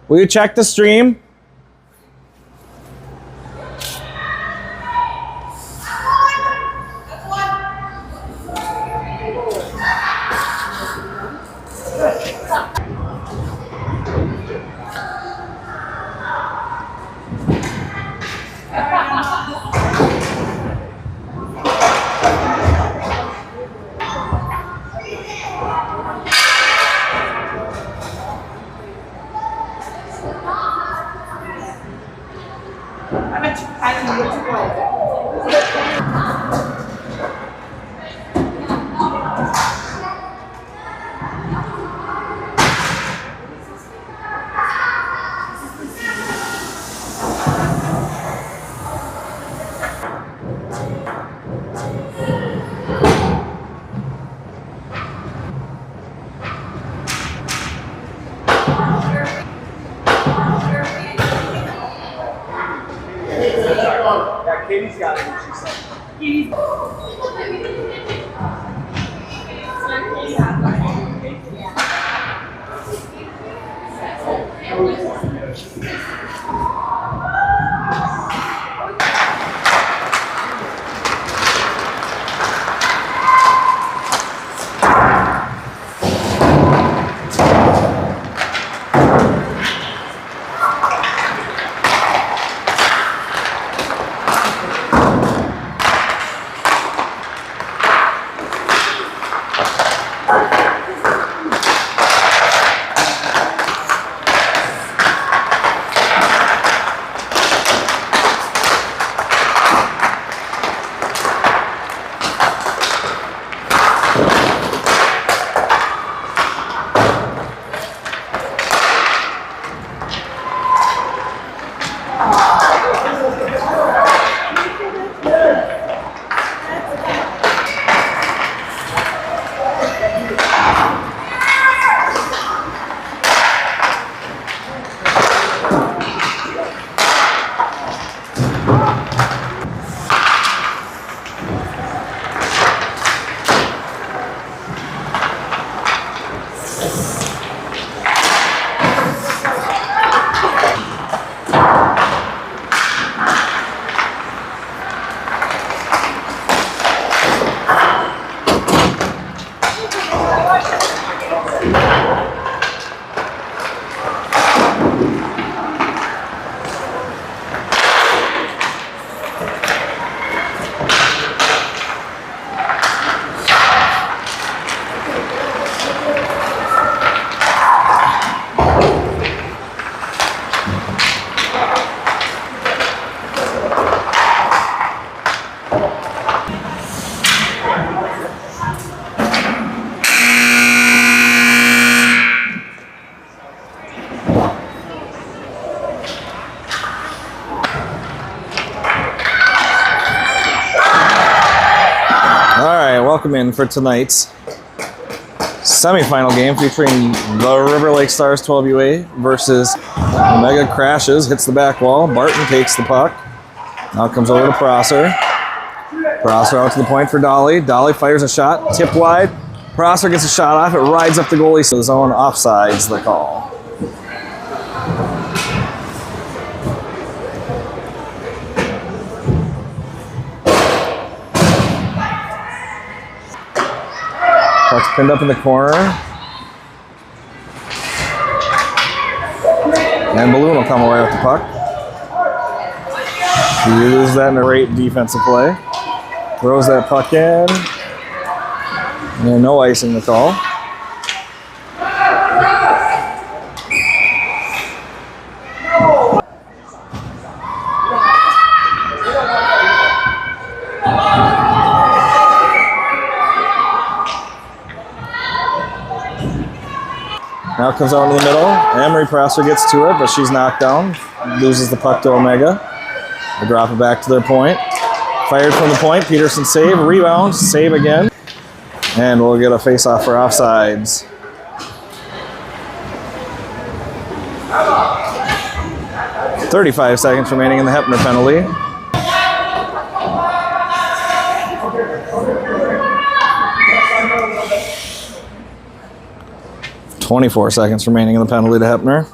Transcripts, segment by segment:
Will you check the stream? Katie's got it, she said. Welcome in for tonight's semifinal game featuring the River Lake Stars 12UA versus Omega Crashes. Hits the back wall. Barton takes the puck. Now comes over to Prosser. Prosser out to the point for Dolly. Dolly fires a shot. Tip wide. Prosser gets a shot off. It rides up the goalie's zone. Offsides the call. Puck's pinned up in the corner. And Balloon will come away with the puck. He uses that in a great defensive play. Throws that puck in. And no icing the call. Now comes out into the middle. Emery Prosser gets to it, but she's knocked down. Loses the puck to Omega. They drop it back to their point. Fired from the point. Peterson save. Rebound. Save again. And we'll get a face-off for offsides. .35 seconds remaining in the Hepner penalty. 24 seconds remaining in the penalty to Hepner.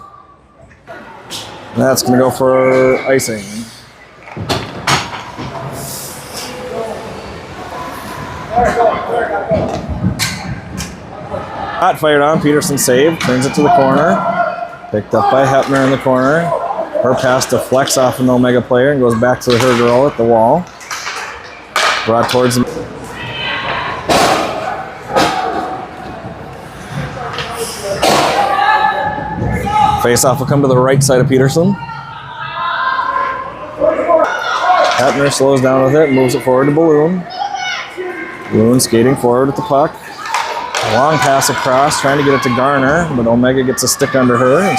That's going to go for icing. Hot fired on, Peterson saved, turns it to the corner. Picked up by Hepner in the corner. Her pass deflects off an Omega player and goes back to her girl at the wall. Brought towards the... Face-off will come to the right side of Peterson. Hepner slows down with it, moves it forward to Balloon. Balloon skating forward with the puck. Long pass across, trying to get it to Garner, but Omega gets a stick under her.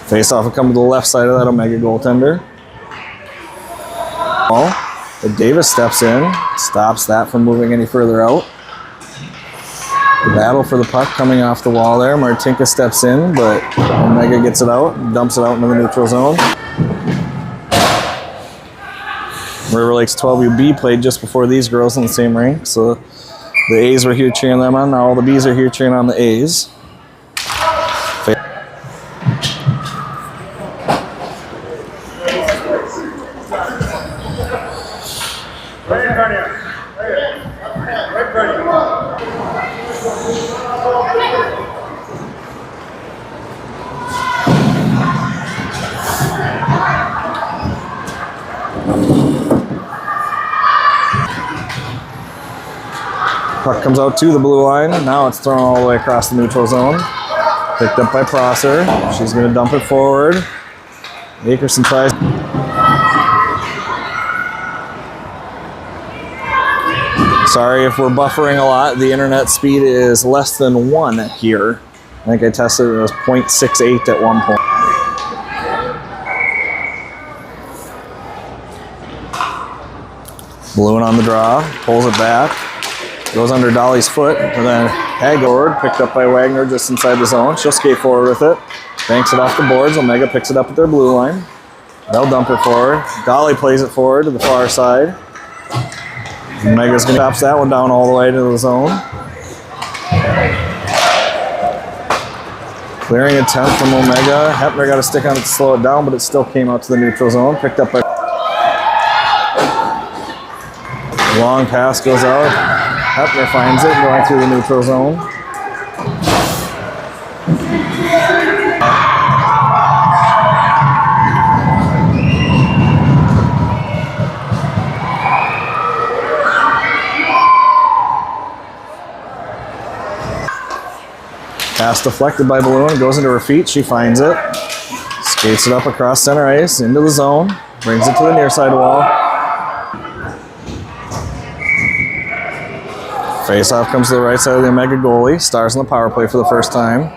Face-off will come to the left side of that Omega goaltender. But Davis steps in, stops that from moving any further out. The battle for the puck coming off the wall there. Martinka steps in, but Omega gets it out, dumps it out into the neutral zone. River Lakes 12UB played just before these girls in the same rink, so the A's were here cheering them on. Now all the B's are here cheering on the A's. Puck comes out to the blue line. Now it's thrown all the way across the neutral zone. Picked up by Prosser. She's going to dump it forward. Akerson tries. Sorry if we're buffering a lot. The internet speed is less than 1 here. I think I tested it, was 0.68 at one point. Balloon on the draw, pulls it back. Goes under Dolly's foot, and then Hagord, picked up by Wagner just inside the zone. She'll skate forward with it. Banks it off the boards. Omega picks it up at their blue line. They'll dump it forward. Dolly plays it forward to the far side. Omega's going to chops that one down all the way to the zone. Clearing attempt from Omega. Hepner got a stick on it to slow it down, but it still came out to the neutral zone. Picked up by... Long pass goes out. Hepner finds it going through the neutral zone. Pass deflected by Balloon, goes into her feet, she finds it. Skates it up across center ice, into the zone, brings it to the near side wall. Face-off comes to the right side of the Omega goalie. Stars on the power play for the first time.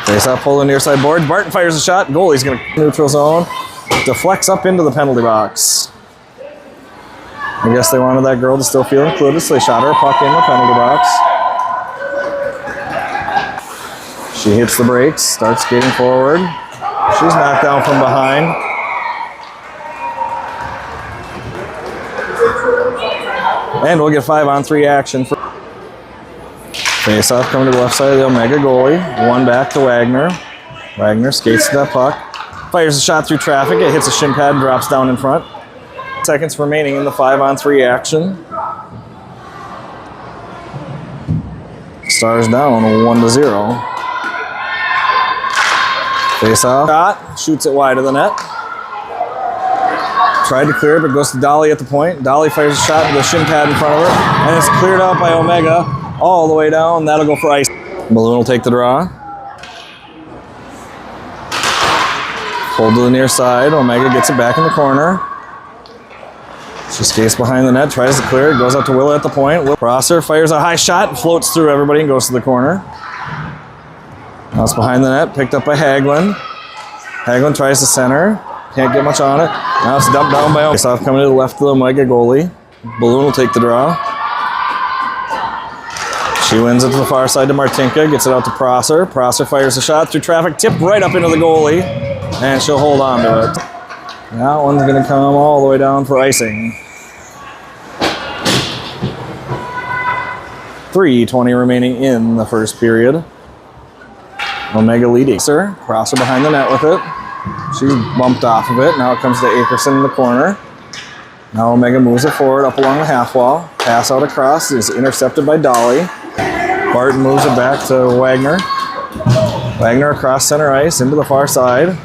Face-off pull the near side board. Barton fires a shot. Goalie's going to neutral zone. Deflects up into the penalty box. I guess they wanted that girl to still feel included, so they shot her puck in the penalty box. She hits the brakes, starts skating forward. She's knocked down from behind. And we'll get 5-on-3 action. Face-off coming to the left side of the Omega goalie. One back to Wagner. Wagner skates to that puck. Fires a shot through traffic. It hits a shin pad and drops down in front. Seconds remaining in the 5-on-3 action. Stars down 1-0. Face-off. Shot. Shoots it wide of the net. Tried to clear it, but goes to Dolly at the point. Dolly fires a shot with a shin pad in front of her, and it's cleared out by Omega all the way down. That'll go for ice. Balloon will take the draw. Pulled to the near side. Omega gets it back in the corner. She skates behind the net, tries to clear it, goes out to Willa at the point. Prosser fires a high shot, floats through everybody, and goes to the corner. Now it's behind the net, picked up by Hagelin. Hagelin tries to center. Can't get much on it. Now it's dumped down by Omega. Face-off coming to the left of the Omega goalie. Balloon will take the draw. She wins it to the far side to Martinka. Gets it out to Prosser. Prosser fires a shot through traffic. Tipped right up into the goalie. And she'll hold on to it. That one's going to come all the way down for icing. 3:20 remaining in the first period. Omega leading. Crosser behind the net with it. She's bumped off of it. Now it comes to Akerson in the corner. Now Omega moves it forward up along the half wall. Pass out across is intercepted by Dolly. Barton moves it back to Wagner. Wagner across center ice into the far side.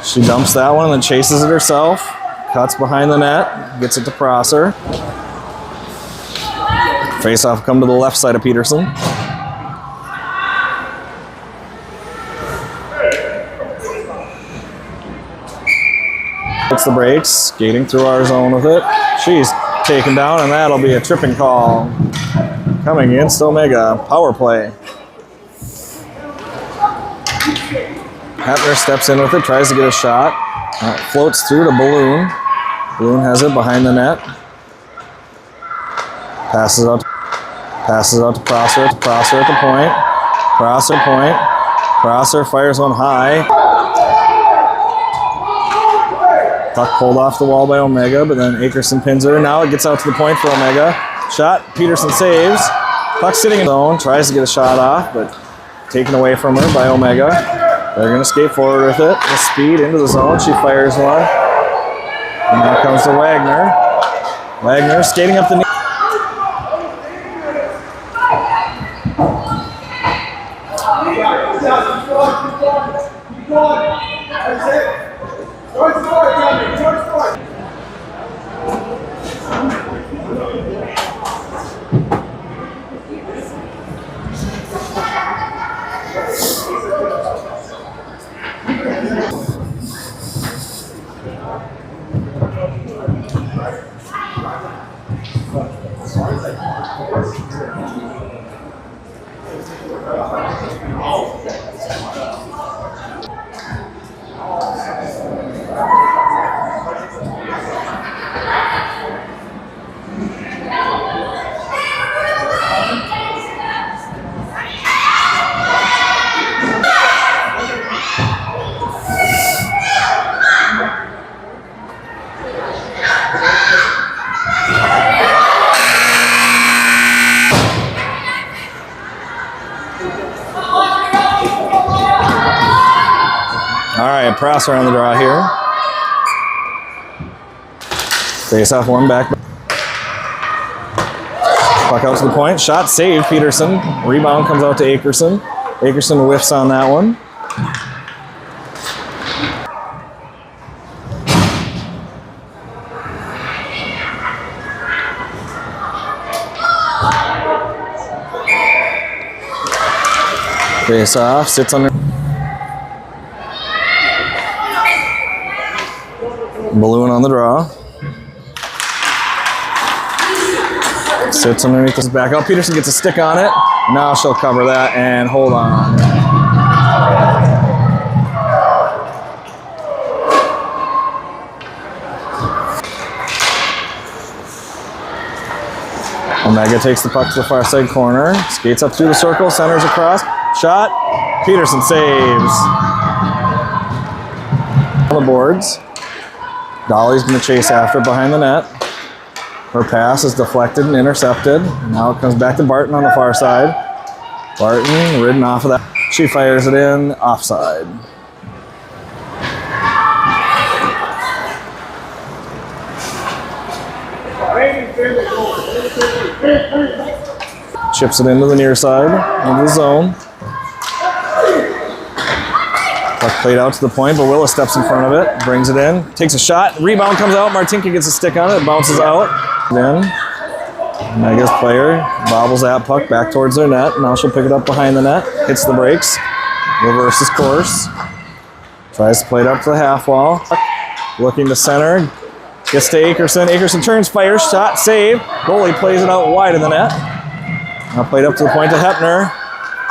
She dumps that one and then chases it herself. Cuts behind the net. Gets it to Prosser. Face-off come to the left side of Peterson. Hits the brakes, skating through our zone with it. She's taken down, and that'll be a tripping call. Coming against Omega. Power play. Hepner steps in with it, tries to get a shot. Floats through to Balloon. Balloon has it behind the net. Passes out to Prosser. Prosser at the point. Prosser point. Prosser fires one high. Puck pulled off the wall by Omega, but then Akerson pins her. Now it gets out to the point for Omega. Shot, Peterson saves. Puck sitting in the zone, tries to get a shot off, but taken away from her by Omega. They're going to skate forward with it. With speed into the zone, she fires one. And now comes to Wagner. Wagner skating up the knee. Keep going. That's it. Towards the board, Tommy. Towards the board. Prosser on the draw here. Face off one back. Puck out to the point. Shot saved, Peterson. Rebound comes out to Akerson. Akerson whiffs on that one. Face off, sits under. Balloon on the draw. Sits underneath this back out. Peterson gets a stick on it. Now she'll cover that and hold on. Omega takes the puck to the far side corner. Skates up through the circle. Centers across. Shot. Peterson saves. On the boards. Dolly's going to chase after behind the net. Her pass is deflected and intercepted. Now it comes back to Barton on the far side. Barton ridden off of that. She fires it in, offside. Chips it into the near side of the zone. Puck played out to the point, but Willis steps in front of it, brings it in, takes a shot, rebound comes out, Martinka gets a stick on it, it bounces out. Then, Mega's player bobbles that puck back towards their net. Now she'll pick it up behind the net, hits the brakes, reverses course, tries to play it up to the half wall, looking to center, gets to Akerson, Akerson turns, fires, shot, save, goalie plays it out wide of the net. Now played up to the point to Hepner.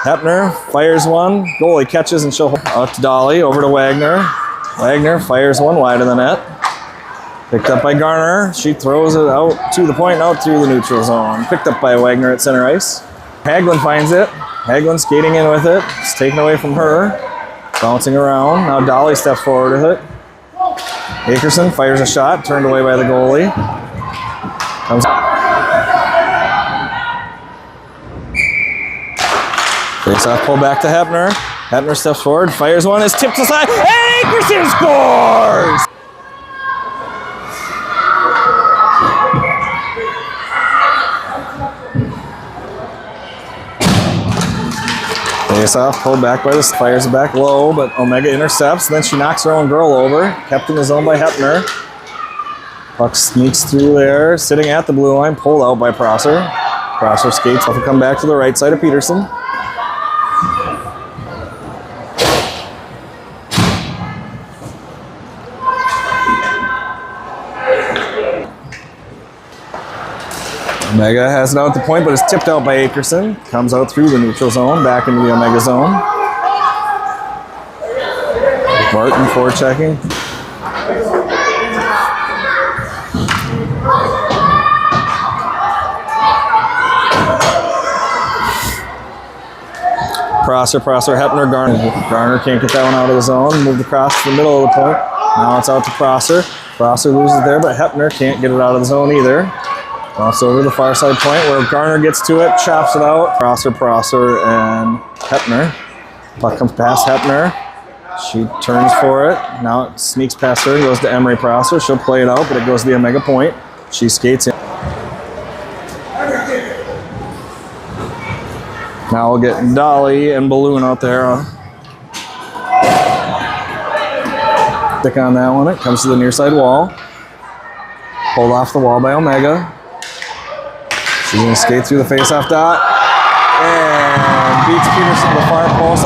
Hepner fires one, goalie catches and she'll out to Dolly, over to Wagner. Wagner fires one wide of the net. Picked up by Garner, she throws it out to the point, out through the neutral zone. Picked up by Wagner at center ice. Hagelin finds it, Hagelin skating in with it. It's taken away from her, bouncing around. Now Dolly steps forward with it. Akerson fires a shot, turned away by the goalie. Comes Face off, pull back to Hepner. Hepner steps forward, fires one, is tipped aside, and Akerson scores! Face off, pulled back by the fires it back low, but OMGHA intercepts, then she knocks her own girl over, kept in the zone by Hepner. Puck sneaks through there, sitting at the blue line, pulled out by Prosser. Prosser skates off to come back to the right side of Peterson. OMGHA has it out at the point, but is tipped out by Akerson. Comes out through the neutral zone, back into the OMGHA zone. Barton forechecking. Prosser, Hepner, Garner. Garner can't get that one out of the zone. Moved across to the middle of the point. Now it's out to Prosser. Prosser loses there, but Hepner can't get it out of the zone either. Cross over the far side point where Garner gets to it, chops it out. Prosser, and Hepner. Puck comes past Hepner. She turns for it. Now it sneaks past her and goes to Emery Prosser. She'll play it out, but it goes to the OMGHA point. She skates in. Now we'll get Dolly and Balloon out there. Stick on that one. It comes to the near side wall. Pulled off the wall by OMGHA. She's going to skate through the face-off dot. And beats Peterson to the far post.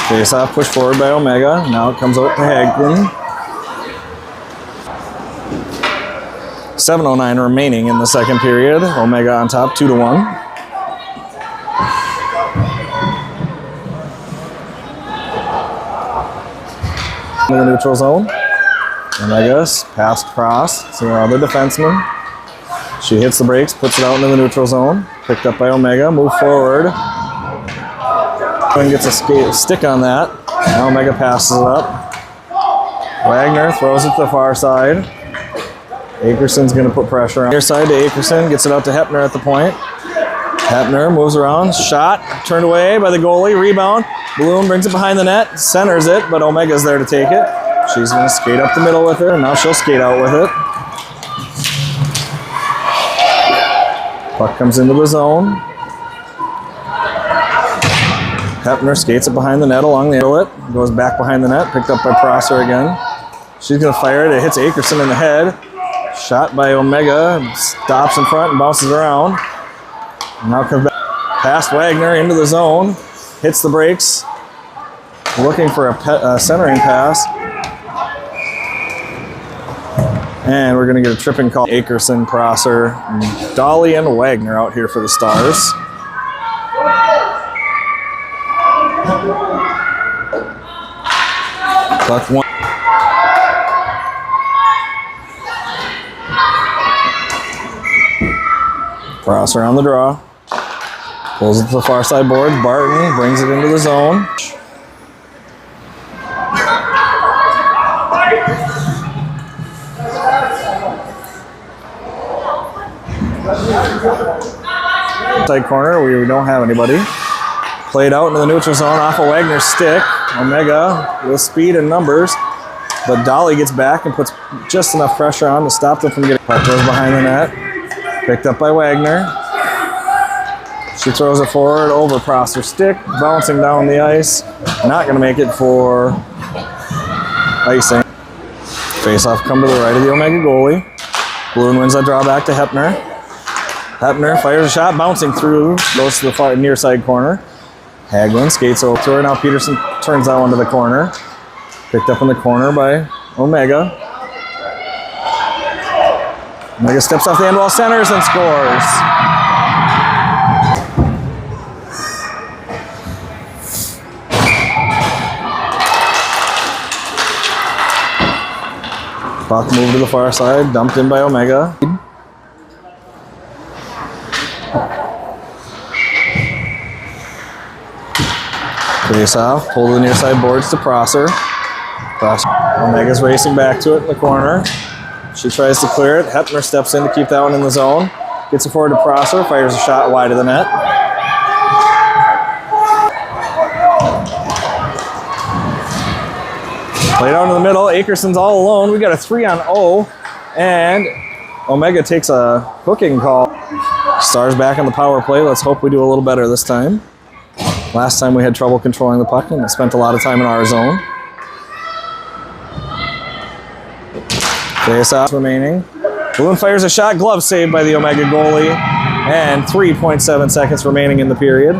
Face-off push forward by OMGHA. Now it comes out to Hagelin. 7:09 remaining in the second period. OMGHA on top, 2-1. In the neutral zone. OMGHA past cross to the defenseman. She hits the brakes, puts it out into the neutral zone. Picked up by OMGHA. Move forward. And gets a stick on that. Now OMGHA passes it up. Wagner throws it to the far side. Akerson's going to put pressure on. Near side to Akerson, gets it out to Hepner at the point. Hepner moves around, shot, turned away by the goalie, rebound. Bloom brings it behind the net, centers it, but OMGHA's there to take it. She's going to skate up the middle with it, and now she'll skate out with it. Puck comes into the zone. Hepner skates it behind the net along the inlet, goes back behind the net, picked up by Prosser again. She's going to fire it, it hits Akerson in the head. Shot by OMGHA, stops in front and bounces around. Now comes back past Wagner into the zone, hits the brakes, looking for a centering pass. And we're going to get a tripping call. Akerson, Prosser, Dolly, and Wagner out here for the Stars. Puck one. Prosser on the draw. Pulls it to the far side board. Barton brings it into the zone. Side corner, we don't have anybody. Played out into the neutral zone off of Wagner's stick. OMGHA with speed and numbers. But Dolly gets back and puts just enough pressure on to stop them from getting. Puck goes behind the net. Picked up by Wagner. She throws it forward over Prosser's stick, bouncing down the ice. Not going to make it for icing. Face-off come to the right of the OMGHA goalie. Balloon wins that draw back to Hepner. Hepner fires a shot, bouncing through, goes to the far near side corner. Hagelin skates over to her. Now Peterson turns that one to the corner. Picked up in the corner by OMGHA. OMGHA steps off the end wall, centers, and scores. Puck moved to the far side, dumped in by OMGHA. Face off, pull to the near side boards to Prosser. OMGHA's racing back to it in the corner. She tries to clear it. Hepner steps in to keep that one in the zone. Gets it forward to Prosser. Fires a shot wide of the net. Play down to the middle. Akerson's all alone. We got a 3-on-0. And Omega takes a hooking call. Stars back on the power play. Let's hope we do a little better this time. Last time we had trouble controlling the puck and spent a lot of time in our zone. Face-off remaining. Balloon fires a shot. Glove saved by the Omega goalie. And 3.7 seconds remaining in the period.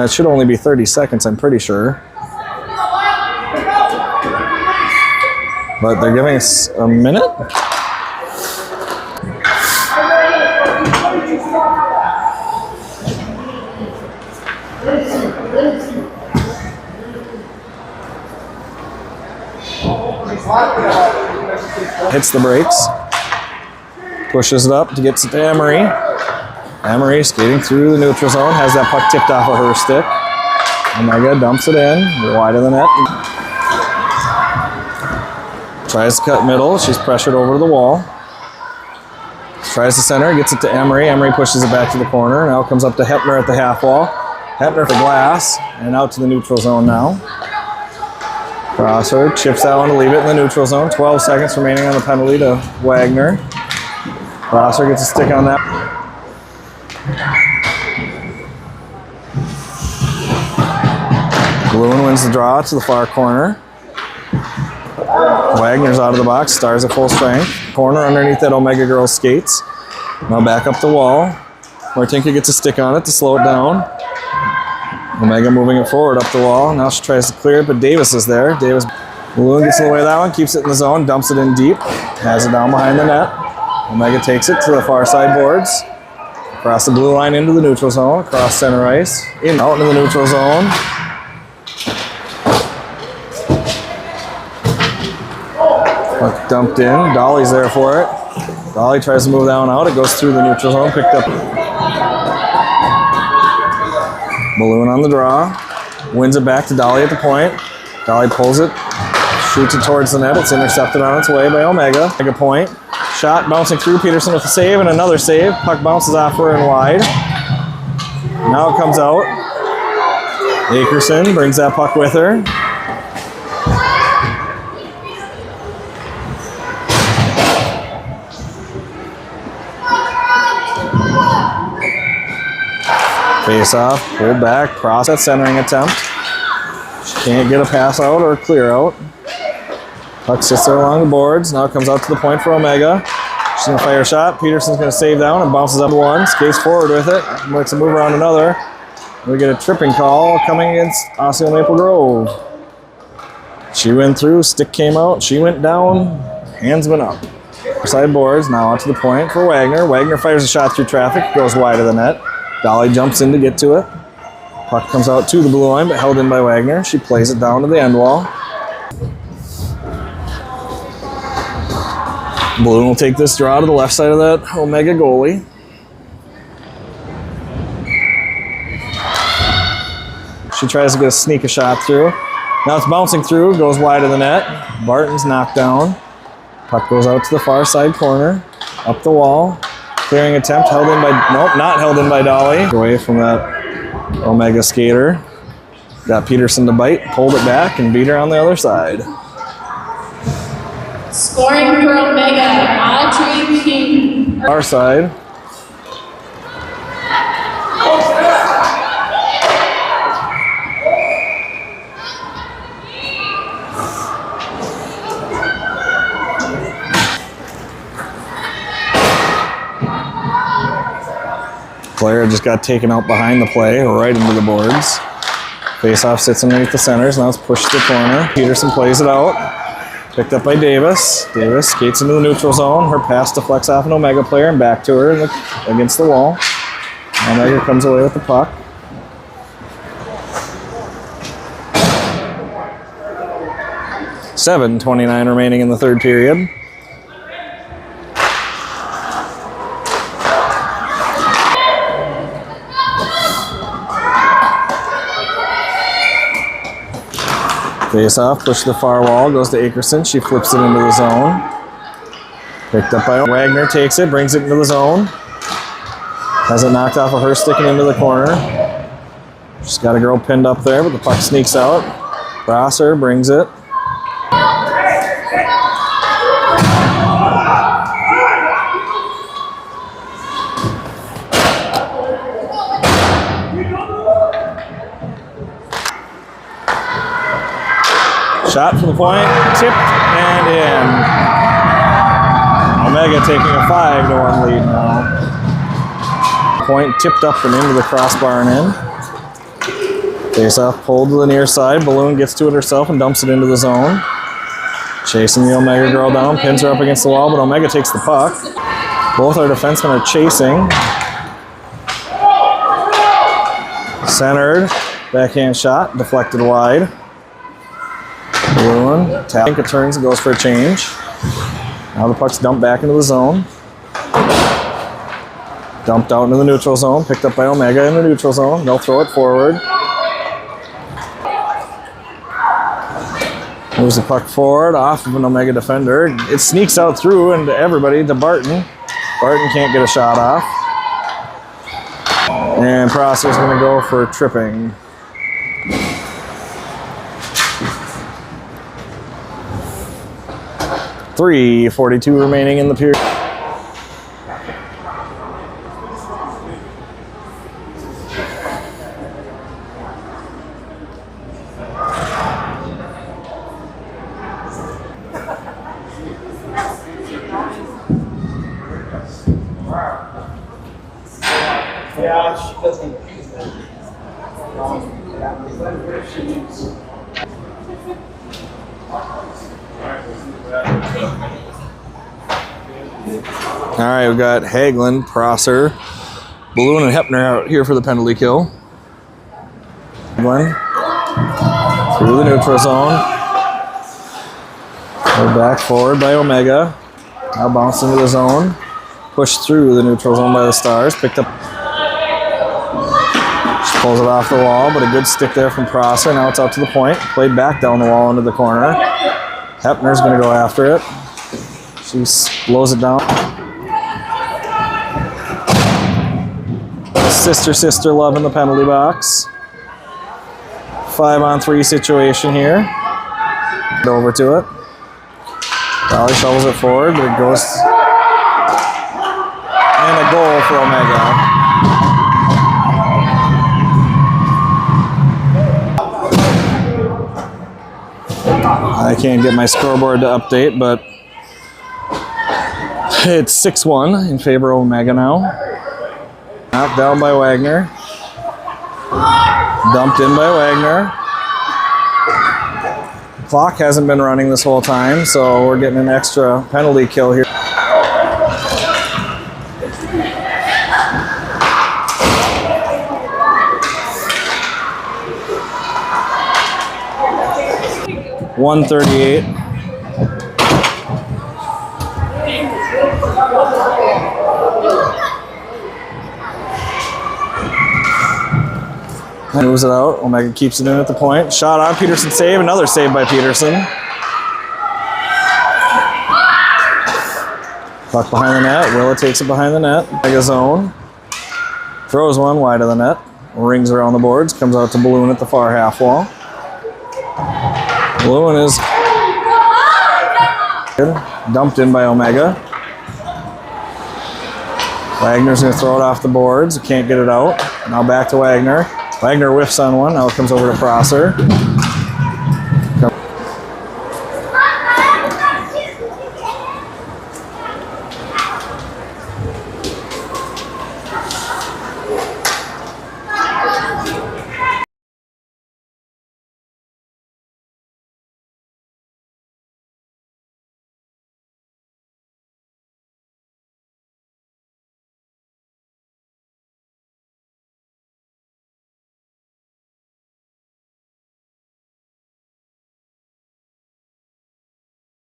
It should only be 30 seconds, I'm pretty sure. But they're giving us a minute? Hits the brakes. Pushes it up to get to Emery. Emery skating through the neutral zone, has that puck tipped off of her stick. Omega dumps it in, wide of the net. Tries to cut middle, she's pressured over to the wall. Tries to center, gets it to Emery. Emery pushes it back to the corner. Now comes up to Hepner at the half wall. Hepner for glass, and out to the neutral zone now. Prosser chips that one to leave it in the neutral zone. 12 seconds remaining on the penalty to Wagner. Prosser gets a stick on that. Balloon wins the draw to the far corner. Wagner's out of the box, Stars at full strength. Corner underneath that Omega girl's skates. Now back up the wall. Martinka gets a stick on it to slow it down. Omega moving it forward up the wall. Now she tries to clear it, but Davis is there. Balloon gets in the way of that one, keeps it in the zone, dumps it in deep, has it down behind the net. Omega takes it to the far side boards. Across the blue line into the neutral zone, across center ice, out into the neutral zone. Puck dumped in, Dolly's there for it. Dolly tries to move that one out, it goes through the neutral zone, picked up. Balloon on the draw, wins it back to Dolly at the point. Dolly pulls it, shoots it towards the net, it's intercepted on its way by Omega. Omega point, shot bouncing through, Peterson with a save and another save. Puck bounces off her and wide. Now it comes out. Akerson brings that puck with her. Face off, pulled back, process centering attempt. She can't get a pass out or a clear out. Puck sits there along the boards. Now it comes out to the point for Omega. She's going to fire a shot. Peterson's going to save down and bounces up one. Skates forward with it. Makes a move around another. We get a tripping call coming against Osseo Maple Grove. She went through, stick came out, she went down, hands went up. Side boards, now out to the point for Wagner. Wagner fires a shot through traffic, goes wide of the net. Dolly jumps in to get to it. Puck comes out to the blue line, but held in by Wagner. She plays it down to the end wall. Balloon will take this draw to the left side of that Omega goalie. She tries to get a sneak a shot through. Now it's bouncing through, goes wide of the net. Barton's knocked down. Puck goes out to the far side corner, up the wall. Clearing attempt, held in by, nope, not held in by Dolly. Away from that Omega skater. Got Peterson to bite, pulled it back, and beat her on the other side. Scoring for Omega, Audrey King. Our side. Player just got taken out behind the play, right into the boards. Face-off sits underneath the centers. Now it's pushed to the corner. Peterson plays it out. Picked up by Davis. Davis skates into the neutral zone. Her pass deflects off an Omega player and back to her against the wall. Omega comes away with the puck. $7:29 remaining in the third period. Face off, push to the far wall, goes to Akerson. She flips it into the zone. Picked up by Wagner, takes it, brings it into the zone. Has it knocked off of her, sticking into the corner. She's got a girl pinned up there, but the puck sneaks out. Prosser brings it. Shot from the point, tipped and in. Omega taking a 5-1 lead now. Point tipped up and into the crossbar and in. Face off pulled to the near side. Balloon gets to it herself and dumps it into the zone. Chasing the Omega girl down, pins her up against the wall, but Omega takes the puck. Both our defensemen are chasing. Centered, backhand shot, deflected wide. Balloon, Talinka turns and goes for a change. Now the puck's dumped back into the zone. Dumped out into the neutral zone, picked up by Omega in the neutral zone. They'll throw it forward. Moves the puck forward off of an Omega defender. It sneaks out through and everybody to Barton. Barton can't get a shot off. And Prosser's going to go for tripping. $3:42 remaining in the period. Yeah, she doesn't. All right, we've got Hagelin, Prosser, Balloon, and Hepner out here for the penalty kill. Hagelin through the neutral zone. We're back forward by Omega. Now bounce into the zone. Pushed through the neutral zone by the Stars. Picked up. She pulls it off the wall, but a good stick there from Prosser. Now it's out to the point. Played back down the wall into the corner. Hepner's going to go after it. She blows it down. Sister love in the penalty box. 5-on-3 situation here. Over to it. Dolly shovels it forward, but it goes. And a goal for Omega. I can't get my scoreboard to update, but it's 6-1 in favor of Omega now. Knocked down by Wagner. Dumped in by Wagner. Clock hasn't been running this whole time, so we're getting an extra penalty kill here. $1:38. Moves it out. Omega keeps it in at the point. Shot on Peterson, save. Another save by Peterson. Puck behind the net. Willa takes it behind the net. Omega zone. Throws one wide of the net. Rings around the boards. Comes out to Balloon at the far half wall. Balloon is Dumped in by Omega. Wagner's going to throw it off the boards. Can't get it out. Now back to Wagner. Wagner whiffs on one. Now it comes over to Prosser.